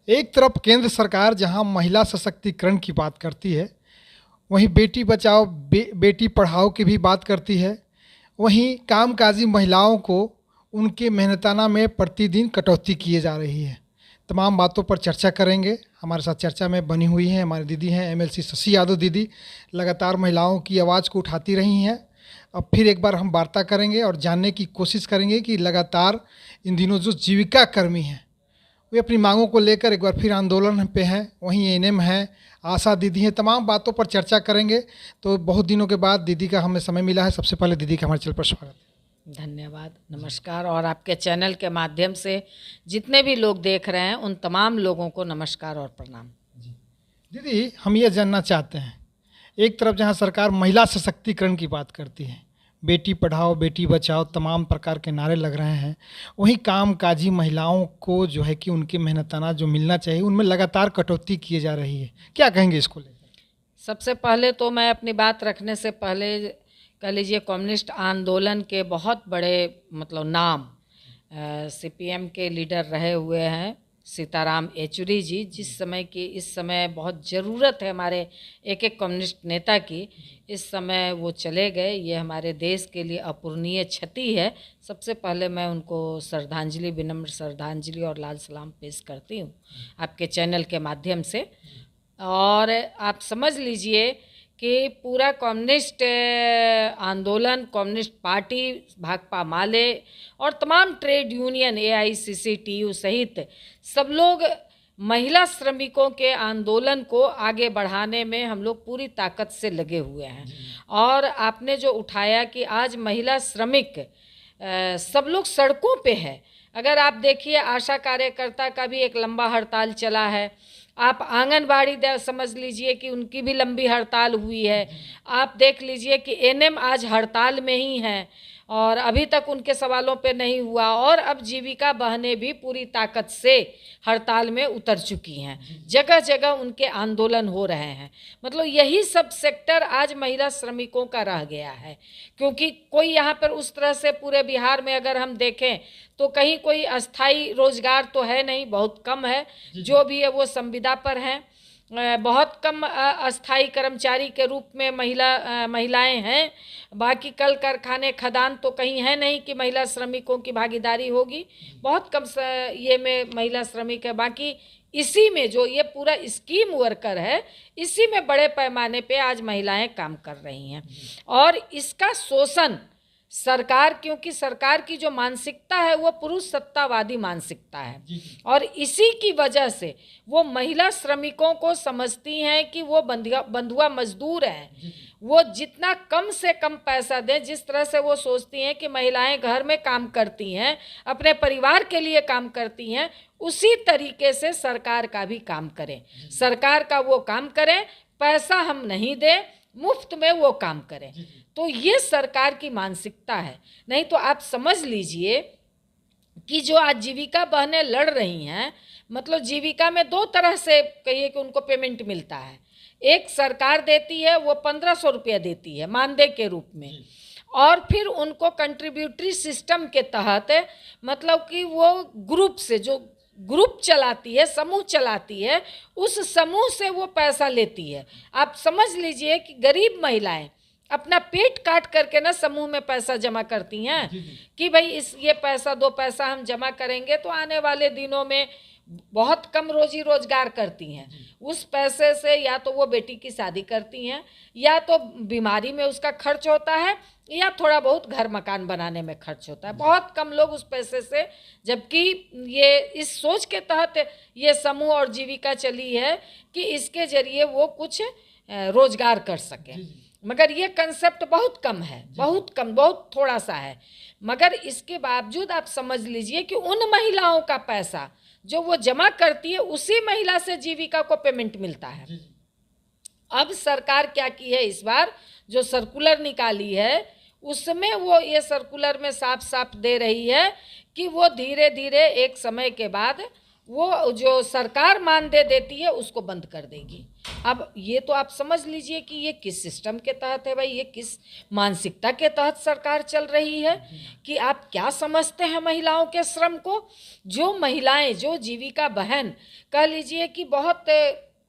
एक तरफ केंद्र सरकार जहां महिला सशक्तिकरण की बात करती है, वहीं बेटी बचाओ बेटी पढ़ाओ की भी बात करती है। वहीं कामकाजी महिलाओं को उनके मेहनताना में प्रतिदिन कटौती किए जा रही है। तमाम बातों पर चर्चा करेंगे। हमारे साथ चर्चा में बनी हुई हैं हमारी दीदी हैं एमएलसी शशि यादव दीदी, लगातार महिलाओं की आवाज़ को उठाती रही हैं। अब फिर एक बार हम वार्ता करेंगे और जानने की कोशिश करेंगे कि लगातार इन दिनों जो जीविका कर्मी हैं वे अपनी मांगों को लेकर एक बार फिर आंदोलन पे हैं। वहीं एएनएम हैं, आशा दीदी हैं, तमाम बातों पर चर्चा करेंगे। तो बहुत दिनों के बाद दीदी का हमें समय मिला है। सबसे पहले दीदी का हमारे चैनल पर स्वागत है। धन्यवाद, नमस्कार। और आपके चैनल के माध्यम से जितने भी लोग देख रहे हैं उन तमाम लोगों को नमस्कार और प्रणाम। दीदी, हम ये जानना चाहते हैं, एक तरफ जहाँ सरकार महिला सशक्तिकरण की बात करती है, बेटी पढ़ाओ बेटी बचाओ तमाम प्रकार के नारे लग रहे हैं, वहीं कामकाजी महिलाओं को जो है कि उनके मेहनताना जो मिलना चाहिए उनमें लगातार कटौती की जा रही है। क्या कहेंगे इसको लेकर? सबसे पहले तो मैं अपनी बात रखने से पहले कह लीजिए कम्युनिस्ट आंदोलन के बहुत बड़े नाम सीपीएम के लीडर रहे हुए हैं सीताराम येचुरी जी, जिस समय की इस समय बहुत ज़रूरत है हमारे एक एक कम्युनिस्ट नेता की, इस समय वो चले गए। ये हमारे देश के लिए अपूरणीय क्षति है। सबसे पहले मैं उनको श्रद्धांजलि, विनम्र श्रद्धांजलि और लाल सलाम पेश करती हूँ आपके चैनल के माध्यम से। और आप समझ लीजिए कि पूरा कम्युनिस्ट आंदोलन, कम्युनिस्ट पार्टी, भाकपा माले और तमाम ट्रेड यूनियन, एआईसीसीटीयू सहित सब लोग महिला श्रमिकों के आंदोलन को आगे बढ़ाने में हम लोग पूरी ताकत से लगे हुए हैं। और आपने जो उठाया कि आज महिला श्रमिक सब लोग सड़कों पे है। अगर आप देखिए आशा कार्यकर्ता का भी एक लंबा हड़ताल चला है, आप आंगनबाड़ी समझ लीजिए कि उनकी भी लंबी हड़ताल हुई है, आप देख लीजिए कि एएनएम आज हड़ताल में ही हैं और अभी तक उनके सवालों पे नहीं हुआ। और अब जीविका बहनें भी पूरी ताकत से हड़ताल में उतर चुकी हैं, जगह जगह उनके आंदोलन हो रहे हैं। यही सब सेक्टर आज महिला श्रमिकों का रह गया है, क्योंकि कोई यहाँ पर उस तरह से पूरे बिहार में अगर हम देखें तो कहीं कोई अस्थाई रोजगार तो है नहीं, बहुत कम है। जो भी है वो संविदा पर हैं, बहुत कम अस्थाई कर्मचारी के रूप में महिलाएं हैं। बाकी कल कारखाने खदान तो कहीं है नहीं कि महिला श्रमिकों की भागीदारी होगी, बहुत कम ये में महिला श्रमिक है। बाकी इसी में जो ये पूरा स्कीम वर्कर है, इसी में बड़े पैमाने पे आज महिलाएं काम कर रही हैं। और इसका शोषण सरकार, क्योंकि सरकार की जो मानसिकता है वो पुरुष सत्तावादी मानसिकता है, और इसी की वजह से वो महिला श्रमिकों को समझती हैं कि वो बंधुआ मजदूर हैं। वो जितना कम से कम पैसा दें, जिस तरह से वो सोचती हैं कि महिलाएं घर में काम करती हैं, अपने परिवार के लिए काम करती हैं, उसी तरीके से सरकार का भी काम करें। सरकार का वो काम करें, पैसा हम नहीं दें, मुफ्त में वो काम करें। तो ये सरकार की मानसिकता है। नहीं तो आप समझ लीजिए कि जो आजीविका बहनें लड़ रही हैं, जीविका में दो तरह से कहिए कि उनको पेमेंट मिलता है। एक सरकार देती है, वो 1500 रुपया देती है मानदेय के रूप में, और फिर उनको कंट्रीब्यूटरी सिस्टम के तहत कि वो ग्रुप से, जो ग्रुप चलाती है, समूह चलाती है, उस समूह से वो पैसा लेती है। आप समझ लीजिए कि गरीब महिलाएं अपना पेट काट करके ना समूह में पैसा जमा करती हैं कि भाई ये पैसा, 2 पैसा हम जमा करेंगे तो आने वाले दिनों में बहुत कम रोजी रोजगार करती हैं। उस पैसे से या तो वो बेटी की शादी करती हैं, या तो बीमारी में उसका खर्च होता है, या थोड़ा बहुत घर मकान बनाने में खर्च होता है। बहुत कम लोग उस पैसे से, जबकि ये इस सोच के तहत ये समूह और जीविका चली है कि इसके जरिए वो कुछ रोजगार कर सके। मगर ये कंसेप्ट बहुत कम है, बहुत कम, बहुत थोड़ा सा है। मगर इसके बावजूद आप समझ लीजिए कि उन महिलाओं का पैसा जो वो जमा करती है, उसी महिला से जीविका को पेमेंट मिलता है। अब सरकार क्या की है, इस बार जो सर्कुलर निकाली है उसमें वो ये सर्कुलर में साफ साफ दे रही है कि वो धीरे धीरे एक समय के बाद वो जो सरकार मानदेय देती है उसको बंद कर देगी। अब ये तो आप समझ लीजिए कि ये किस सिस्टम के तहत है भाई, ये किस मानसिकता के तहत सरकार चल रही है कि आप क्या समझते हैं महिलाओं के श्रम को। जो महिलाएं, जो जीविका बहन कह लीजिए कि बहुत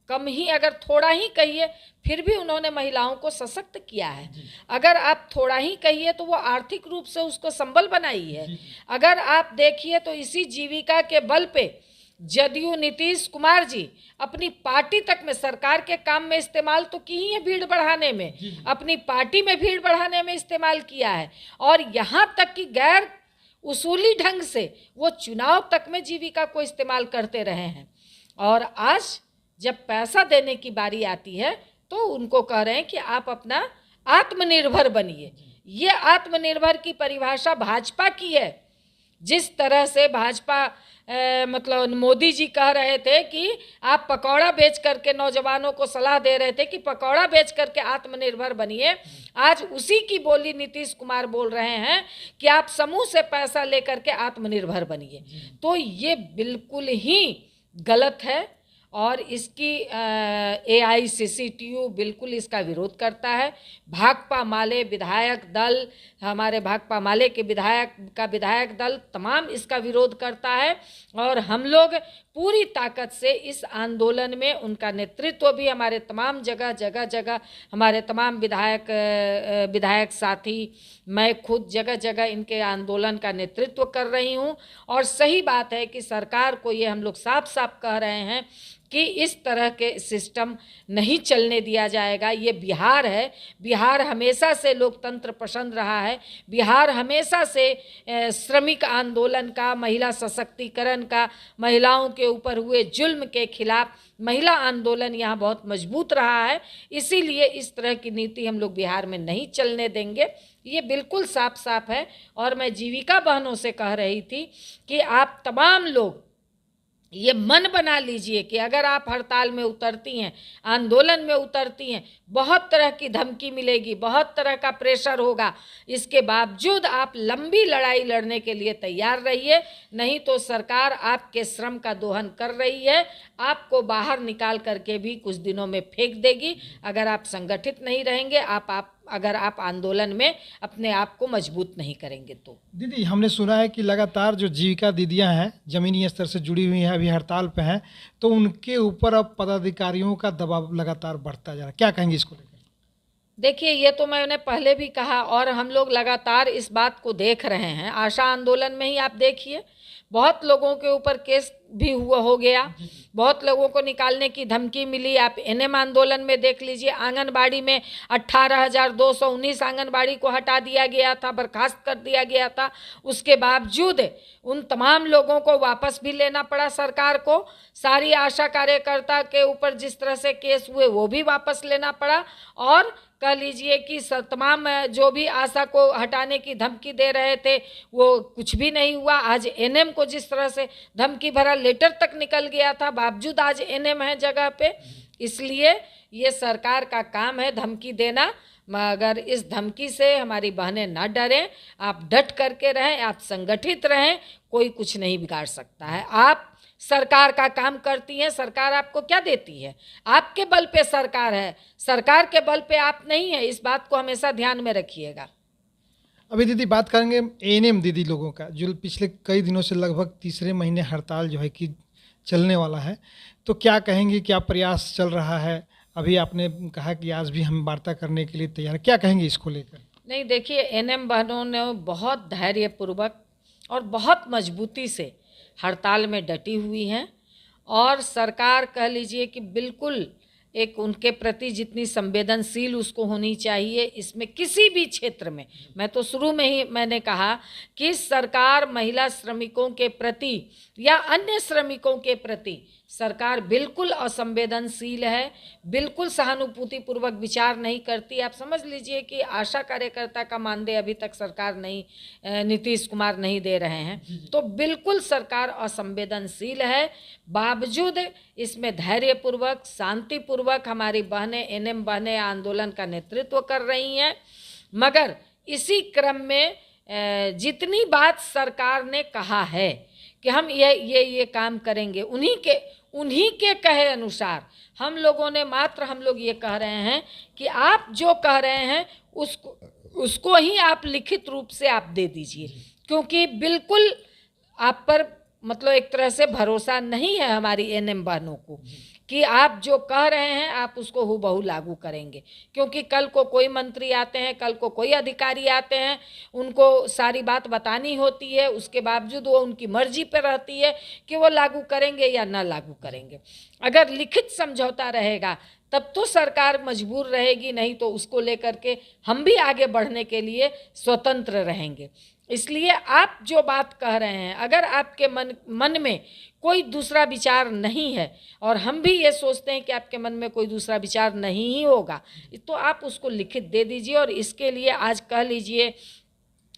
कम ही, अगर थोड़ा ही कहिए, फिर भी उन्होंने महिलाओं को सशक्त किया है। अगर आप थोड़ा ही कहिए तो वो आर्थिक रूप से उसको संबल बनाई है। अगर आप देखिए तो इसी जीविका के बल पे जदयू नीतीश कुमार जी अपनी पार्टी तक में, सरकार के काम में इस्तेमाल तो की ही है, भीड़ बढ़ाने में, अपनी पार्टी में भीड़ बढ़ाने में इस्तेमाल किया है, और यहाँ तक कि गैर उसूली ढंग से वो चुनाव तक में जीविका को इस्तेमाल करते रहे हैं। और आज जब पैसा देने की बारी आती है तो उनको कह रहे हैं कि आप अपना आत्मनिर्भर बनिए। ये आत्मनिर्भर की परिभाषा भाजपा की है। जिस तरह से भाजपा मतलब मोदी जी कह रहे थे कि आप पकौड़ा बेच करके नौजवानों को सलाह दे रहे थे कि पकौड़ा बेच करके आत्मनिर्भर बनिए, आज उसी की बोली नीतीश कुमार बोल रहे हैं कि आप समूह से पैसा लेकर के आत्मनिर्भर बनिए। तो ये बिल्कुल ही गलत है और इसकी AICCTU बिल्कुल इसका विरोध करता है। भाकपा माले विधायक दल, हमारे भाकपा माले के विधायक दल तमाम इसका विरोध करता है, और हम लोग पूरी ताकत से इस आंदोलन में उनका नेतृत्व भी, हमारे तमाम जगह हमारे तमाम विधायक साथी, मैं खुद जगह जगह इनके आंदोलन का नेतृत्व कर रही हूँ। और सही बात है कि सरकार को ये हम लोग साफ साफ कह रहे हैं कि इस तरह के सिस्टम नहीं चलने दिया जाएगा। ये बिहार है, बिहार हमेशा से लोकतंत्र पसंद रहा है, बिहार हमेशा से श्रमिक आंदोलन का, महिला सशक्तिकरण का, महिलाओं के ऊपर हुए जुल्म के खिलाफ महिला आंदोलन यहाँ बहुत मजबूत रहा है। इसीलिए इस तरह की नीति हम लोग बिहार में नहीं चलने देंगे, ये बिल्कुल साफ साफ है। और मैं जीविका बहनों से कह रही थी कि आप तमाम लोग ये मन बना लीजिए कि अगर आप हड़ताल में उतरती हैं, आंदोलन में उतरती हैं, बहुत तरह की धमकी मिलेगी, बहुत तरह का प्रेशर होगा, इसके बावजूद आप लंबी लड़ाई लड़ने के लिए तैयार रहिए, नहीं तो सरकार आपके श्रम का दोहन कर रही है, आपको बाहर निकाल करके भी कुछ दिनों में फेंक देगी अगर आप संगठित नहीं रहेंगे, अगर आप आंदोलन में अपने आप को मजबूत नहीं करेंगे तो। दीदी, हमने सुना है कि लगातार जो जीविका दीदियां हैं, ज़मीनी स्तर से जुड़ी हुई हैं, अभी हड़ताल पे हैं, तो उनके ऊपर अब पदाधिकारियों का दबाव लगातार बढ़ता जा रहा है, क्या कहेंगे इसको लेकर? देखिए, ये तो मैंने पहले भी कहा और हम लोग लगातार इस बात को देख रहे हैं। आशा आंदोलन में ही आप देखिए, बहुत लोगों के ऊपर केस भी हो गया, बहुत लोगों को निकालने की धमकी मिली। आप NM आंदोलन में देख लीजिए, आंगनबाड़ी में 18,219 आंगनबाड़ी को हटा दिया गया था, बर्खास्त कर दिया गया था। उसके बावजूद उन तमाम लोगों को वापस भी लेना पड़ा सरकार को। सारी आशा कार्यकर्ता के ऊपर जिस तरह से केस हुए वो भी वापस लेना पड़ा, और कह लीजिए कि तमाम जो भी आशा को हटाने की धमकी दे रहे थे वो कुछ भी नहीं हुआ। आज NM को जिस तरह से धमकी भरा लेटर तक निकल गया था, बावजूद आज NM है जगह पे। इसलिए ये सरकार का काम है धमकी देना, मगर इस धमकी से हमारी बहनें न डरें, आप डट करके रहें, आप संगठित रहें, कोई कुछ नहीं बिगाड़ सकता है। आप सरकार का काम करती हैं, सरकार आपको क्या देती है? आपके बल पे सरकार है, सरकार के बल पे आप नहीं है, इस बात को हमेशा ध्यान में रखिएगा। अभी दीदी बात करेंगे ANM दीदी लोगों का, जो पिछले कई दिनों से लगभग तीसरे महीने हड़ताल जो है कि चलने वाला है, तो क्या कहेंगे, क्या प्रयास चल रहा है? अभी आपने कहा कि आज भी हम वार्ता करने के लिए तैयार हैं, क्या कहेंगे इसको लेकर? नहीं, देखिए, NM बहनों ने बहुत धैर्यपूर्वक और बहुत मजबूती से हड़ताल में डटी हुई हैं, और सरकार कह लीजिए कि बिल्कुल एक उनके प्रति जितनी संवेदनशील उसको होनी चाहिए, इसमें किसी भी क्षेत्र में, मैं तो शुरू में ही मैंने कहा कि सरकार महिला श्रमिकों के प्रति या अन्य श्रमिकों के प्रति सरकार बिल्कुल असंवेदनशील है, बिल्कुल सहानुभूतिपूर्वक विचार नहीं करती। आप समझ लीजिए कि आशा कार्यकर्ता का मानदेय अभी तक सरकार नहीं, नीतीश कुमार नहीं दे रहे हैं, तो बिल्कुल सरकार असंवेदनशील है। बावजूद इसमें धैर्यपूर्वक, शांतिपूर्वक हमारी बहनें, NM बहनें आंदोलन का नेतृत्व कर रही हैं। मगर इसी क्रम में जितनी बात सरकार ने कहा है कि हम ये काम करेंगे, उन्हीं के कहे अनुसार हम लोगों ने मात्र हम लोग ये कह रहे हैं कि आप जो कह रहे हैं उसको ही आप लिखित रूप से आप दे दीजिए, क्योंकि बिल्कुल आप पर मतलब एक तरह से भरोसा नहीं है हमारी एनएम बहनों को कि आप जो कह रहे हैं आप उसको हूबहू लागू करेंगे। क्योंकि कल को कोई मंत्री आते हैं, कल को कोई अधिकारी आते हैं, उनको सारी बात बतानी होती है, उसके बावजूद वो उनकी मर्जी पर रहती है कि वो लागू करेंगे या ना लागू करेंगे। अगर लिखित समझौता रहेगा तब तो सरकार मजबूर रहेगी, नहीं तो उसको लेकर के हम भी आगे बढ़ने के लिए स्वतंत्र रहेंगे। इसलिए आप जो बात कह रहे हैं, अगर आपके मन में कोई दूसरा विचार नहीं है, और हम भी ये सोचते हैं कि आपके मन में कोई दूसरा विचार नहीं ही होगा, तो आप उसको लिखित दे दीजिए। और इसके लिए आज कह लीजिए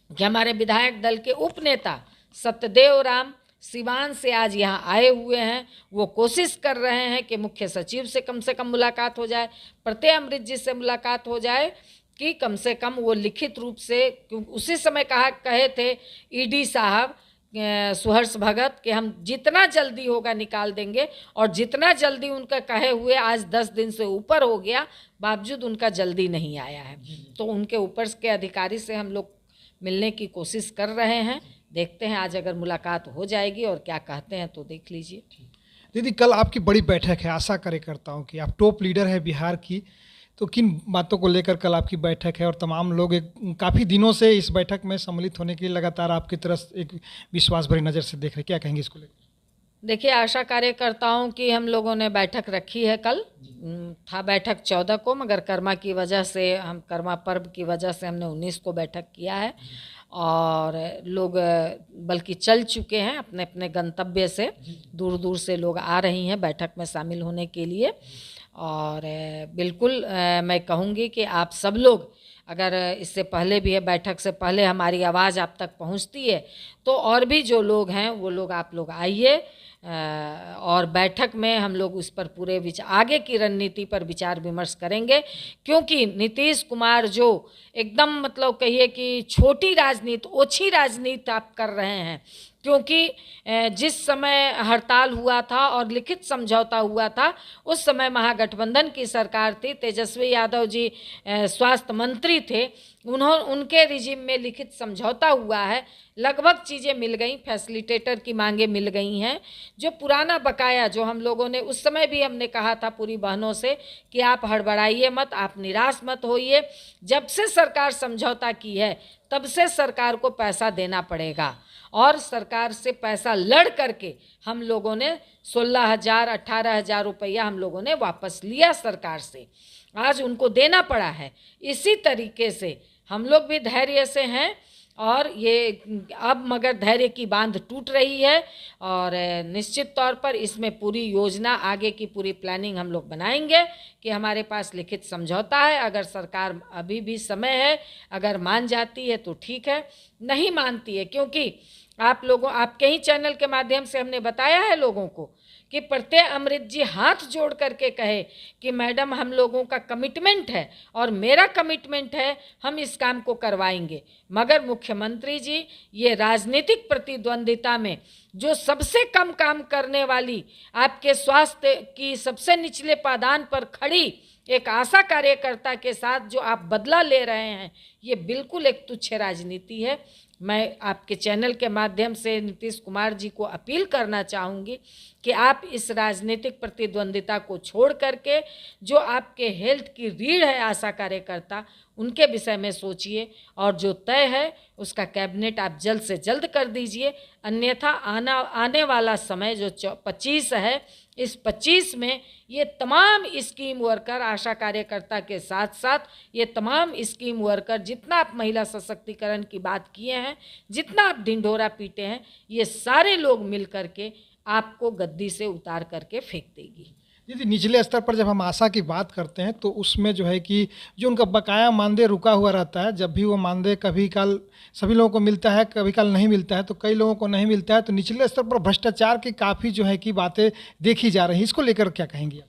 कि हमारे विधायक दल के उपनेता सत्यदेव राम सिवान से आज यहाँ आए हुए हैं। वो कोशिश कर रहे हैं कि मुख्य सचिव से कम मुलाकात हो जाए, प्रत्यय अमृत जी से मुलाकात हो जाए, कि कम से कम वो लिखित रूप से, क्योंकि उसी समय कहे थे ईडी साहब सुहर्ष भगत कि हम जितना जल्दी होगा निकाल देंगे, और जितना जल्दी उनका कहे हुए आज 10 दिन से ऊपर हो गया, बावजूद उनका जल्दी नहीं आया है। तो उनके ऊपर के अधिकारी से हम लोग मिलने की कोशिश कर रहे हैं। देखते हैं आज अगर मुलाकात हो जाएगी और क्या कहते हैं तो देख लीजिए। दीदी, कल आपकी बड़ी बैठक है, आशा करता हूँ कि आप टॉप लीडर है बिहार की, तो किन बातों को लेकर कल आपकी बैठक है, और तमाम लोग काफ़ी दिनों से इस बैठक में सम्मिलित होने के लिए लगातार आपकी तरफ एक विश्वास भरी नज़र से देख रहे, क्या कहेंगे इसको लेकर? देखिए, आशा कार्यकर्ताओं की हम लोगों ने बैठक रखी है। कल था बैठक 14 को, मगर कर्मा की वजह से, हम कर्मा पर्व की वजह से हमने 19 को बैठक किया है, और लोग बल्कि चल चुके हैं अपने अपने गंतव्य से। दूर दूर से लोग आ रही हैं बैठक में शामिल होने के लिए। और बिल्कुल मैं कहूँगी कि आप सब लोग, अगर इससे पहले भी है, बैठक से पहले हमारी आवाज़ आप तक पहुँचती है, तो और भी जो लोग हैं वो लोग, आप लोग आइए, और बैठक में हम लोग उस पर पूरे आगे की रणनीति पर विचार विमर्श करेंगे। क्योंकि नीतीश कुमार जो एकदम मतलब कहिए कि छोटी राजनीति, ओछी राजनीति आप कर रहे हैं, क्योंकि जिस समय हड़ताल हुआ था और लिखित समझौता हुआ था, उस समय महागठबंधन की सरकार थी, तेजस्वी यादव जी स्वास्थ्य मंत्री थे, उनके रिजिम में लिखित समझौता हुआ है, लगभग चीज़ें मिल गई, फैसिलिटेटर की मांगें मिल गई हैं। जो पुराना बकाया, जो हम लोगों ने उस समय भी हमने कहा था पूरी बहनों से कि आप हड़बड़ाइए मत, आप निराश मत होइए, जब से सरकार समझौता की है तब से सरकार को पैसा देना पड़ेगा, और सरकार से पैसा लड़ करके हम लोगों ने 16,000 18,000 रुपया हम लोगों ने वापस लिया सरकार से, आज उनको देना पड़ा है। इसी तरीके से हम लोग भी धैर्य से हैं, और ये अब मगर धैर्य की बांध टूट रही है, और निश्चित तौर पर इसमें पूरी योजना, आगे की पूरी प्लानिंग हम लोग बनाएंगे कि हमारे पास लिखित समझौता है। अगर सरकार, अभी भी समय है, अगर मान जाती है तो ठीक है, नहीं मानती है, क्योंकि आप लोगों, आपके ही चैनल के माध्यम से हमने बताया है लोगों को कि प्रत्यय अमृत जी हाथ जोड़ करके कहे कि मैडम हम लोगों का कमिटमेंट है और मेरा कमिटमेंट है, हम इस काम को करवाएंगे। मगर मुख्यमंत्री जी ये राजनीतिक प्रतिद्वंदिता में जो सबसे कम काम करने वाली, आपके स्वास्थ्य की सबसे निचले पायदान पर खड़ी एक आशा कार्यकर्ता के साथ जो आप बदला ले रहे हैं, ये बिल्कुल एक तुच्छ राजनीति है। मैं आपके चैनल के माध्यम से नीतीश कुमार जी को अपील करना चाहूँगी कि आप इस राजनीतिक प्रतिद्वंदिता को छोड़ करके जो आपके हेल्थ की रीढ़ है आशा कार्यकर्ता, उनके विषय में सोचिए, और जो तय है उसका कैबिनेट आप जल्द से जल्द कर दीजिए। अन्यथा आने वाला समय जो 25 है, इस 25 में ये तमाम स्कीम वर्कर, आशा कार्यकर्ता के साथ साथ ये तमाम स्कीम वर्कर, जितना आप महिला सशक्तिकरण की बात किए हैं, जितना आप ढिंढोरा पीटे हैं, ये सारे लोग मिल करके आपको गद्दी से उतार करके फेंक देगी। दीदी, निचले स्तर पर जब हम आशा की बात करते हैं तो उसमें जो है कि जो उनका बकाया मानदेय रुका हुआ रहता है, जब भी वो मानदेय कभी काल सभी लोगों को मिलता है, कभी काल नहीं मिलता है, तो कई लोगों को नहीं मिलता है, तो निचले स्तर पर भ्रष्टाचार की काफ़ी जो है कि बातें देखी जा रही हैं, इसको लेकर क्या कहेंगी आप?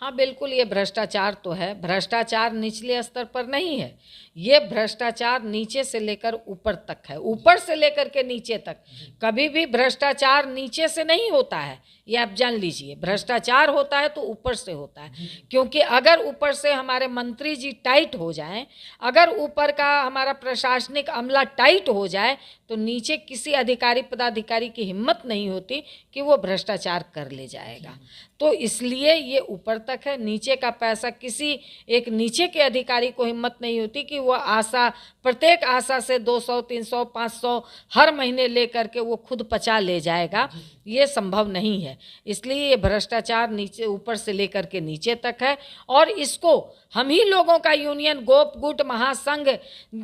हाँ बिल्कुल, ये भ्रष्टाचार तो है। भ्रष्टाचार निचले स्तर पर नहीं है, ये भ्रष्टाचार नीचे से लेकर ऊपर तक है, ऊपर से लेकर के नीचे तक। कभी भी भ्रष्टाचार नीचे से नहीं होता है, ये आप जान लीजिए। भ्रष्टाचार होता है तो ऊपर से होता है, क्योंकि अगर ऊपर से हमारे मंत्री जी टाइट हो जाएं, अगर ऊपर का हमारा प्रशासनिक अमला टाइट हो जाए, तो नीचे किसी अधिकारी पदाधिकारी की हिम्मत नहीं होती कि वो भ्रष्टाचार कर ले जाएगा। तो इसलिए ये ऊपर तक है, नीचे का पैसा किसी एक नीचे के अधिकारी को हिम्मत नहीं होती कि वो आशा, प्रत्येक आशा से 200, 300, 500 हर महीने ले करके वो खुद पचा ले जाएगा, ये संभव नहीं है। इसलिए ये भ्रष्टाचार नीचे ऊपर से लेकर के नीचे तक है, और इसको हम ही लोगों का यूनियन, गोप गुट महासंघ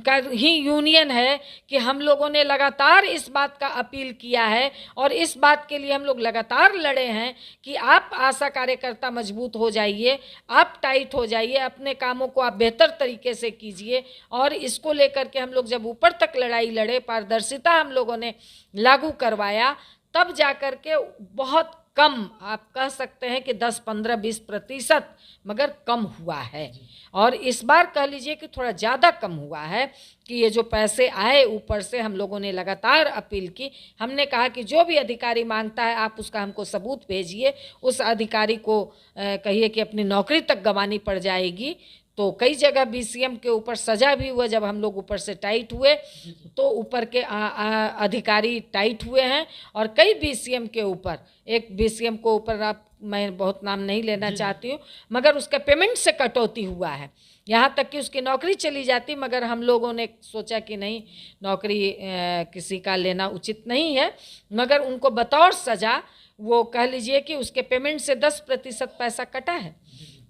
का ही यूनियन है कि हम लोगों ने लगातार इस बात का अपील किया है, और इस बात के लिए हम लोग लगातार लड़े हैं कि आप आशा कार्यकर्ता मजबूत हो जाइए, आप टाइट हो जाइए, अपने कामों को आप बेहतर तरीके से कीजिए। और इसको लेकर के हम लोग जब ऊपर तक लड़ाई लड़े, पारदर्शिता हम लोगों ने लागू करवाया, तब जाकर के बहुत कम, आप कह सकते हैं कि 10, 15, 20% मगर कम हुआ है। और इस बार कह लीजिए कि थोड़ा ज़्यादा कम हुआ है कि ये जो पैसे आए ऊपर से, हम लोगों ने लगातार अपील की। हमने कहा कि जो भी अधिकारी मांगता है आप उसका हमको सबूत भेजिए, उस अधिकारी को कहिए कि अपनी नौकरी तक गंवानी पड़ जाएगी। तो कई जगह बीसीएम के ऊपर सजा भी हुआ, जब हम लोग ऊपर से टाइट हुए तो ऊपर के अधिकारी टाइट हुए हैं। और कई बीसीएम के ऊपर, एक बीसीएम को ऊपर, आप, मैं बहुत नाम नहीं लेना चाहती हूँ, मगर उसका पेमेंट से कटौती हुआ है, यहाँ तक कि उसकी नौकरी चली जाती। मगर हम लोगों ने सोचा कि नहीं, नौकरी किसी का लेना उचित नहीं है, मगर उनको बतौर सज़ा वो कह लीजिए कि उसके पेमेंट से 10% पैसा कटा है।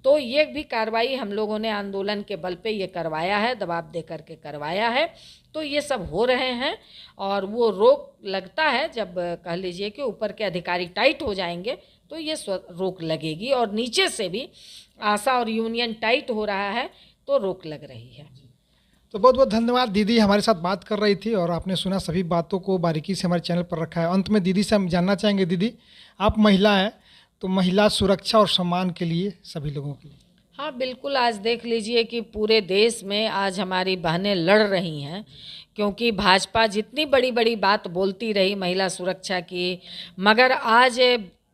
तो ये भी कार्रवाई हम लोगों ने आंदोलन के बल पे ये करवाया है, दबाव दे करके करवाया है। तो ये सब हो रहे हैं, और वो रोक लगता है जब कह लीजिए कि ऊपर के अधिकारी टाइट हो जाएंगे तो ये रोक लगेगी, और नीचे से भी आशा और यूनियन टाइट हो रहा है तो रोक लग रही है। तो बहुत बहुत धन्यवाद, दीदी हमारे साथ बात कर रही थी और आपने सुना सभी बातों को बारीकी से हमारे चैनल पर रखा है। अंत में दीदी से हम जानना चाहेंगे, दीदी आप महिला हैं, तो महिला सुरक्षा और सम्मान के लिए सभी लोगों के लिए। हाँ बिल्कुल, आज देख लीजिए कि पूरे देश में आज हमारी बहनें लड़ रही हैं, क्योंकि भाजपा जितनी बड़ी बड़ी बात बोलती रही महिला सुरक्षा की, मगर आज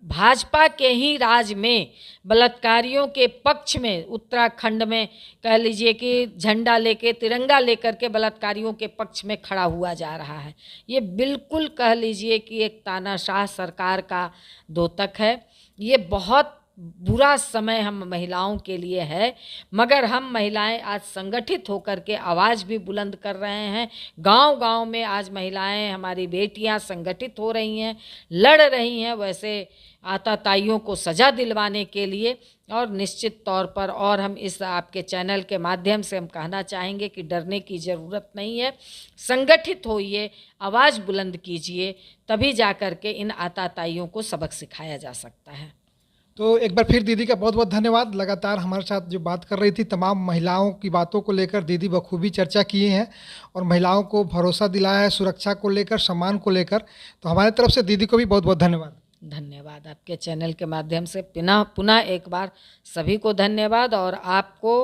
भाजपा के ही राज में बलात्कारियों के पक्ष में उत्तराखंड में कह लीजिए कि झंडा लेके, तिरंगा लेकर के बलात्कारियों के पक्ष में खड़ा हुआ जा रहा है। ये बिल्कुल कह लीजिए कि एक तानाशाह सरकार का द्योतक है। ये बहुत बुरा समय हम महिलाओं के लिए है, मगर हम महिलाएं आज संगठित होकर के आवाज़ भी बुलंद कर रहे हैं। गांव-गांव में आज महिलाएं, हमारी बेटियां संगठित हो रही हैं, लड़ रही हैं वैसे आताताइयों को सज़ा दिलवाने के लिए। और निश्चित तौर पर, और हम इस आपके चैनल के माध्यम से हम कहना चाहेंगे कि डरने की ज़रूरत नहीं है, संगठित होइए, आवाज़ बुलंद कीजिए, तभी जा कर के इन आताताइयों को सबक सिखाया जा सकता है। तो एक बार फिर दीदी का बहुत बहुत धन्यवाद। लगातार हमारे साथ जो बात कर रही थी, तमाम महिलाओं की बातों को लेकर दीदी बखूबी चर्चा किए हैं और महिलाओं को भरोसा दिलाया है, सुरक्षा को लेकर, सम्मान को लेकर। तो हमारी तरफ से दीदी को भी बहुत बहुत धन्यवाद। धन्यवाद, आपके चैनल के माध्यम से पुनः एक बार सभी को धन्यवाद, और आपको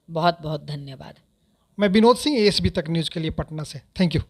बहुत बहुत धन्यवाद। मैं विनोद सिंह, ASB तक न्यूज़ के लिए पटना से। Thank you.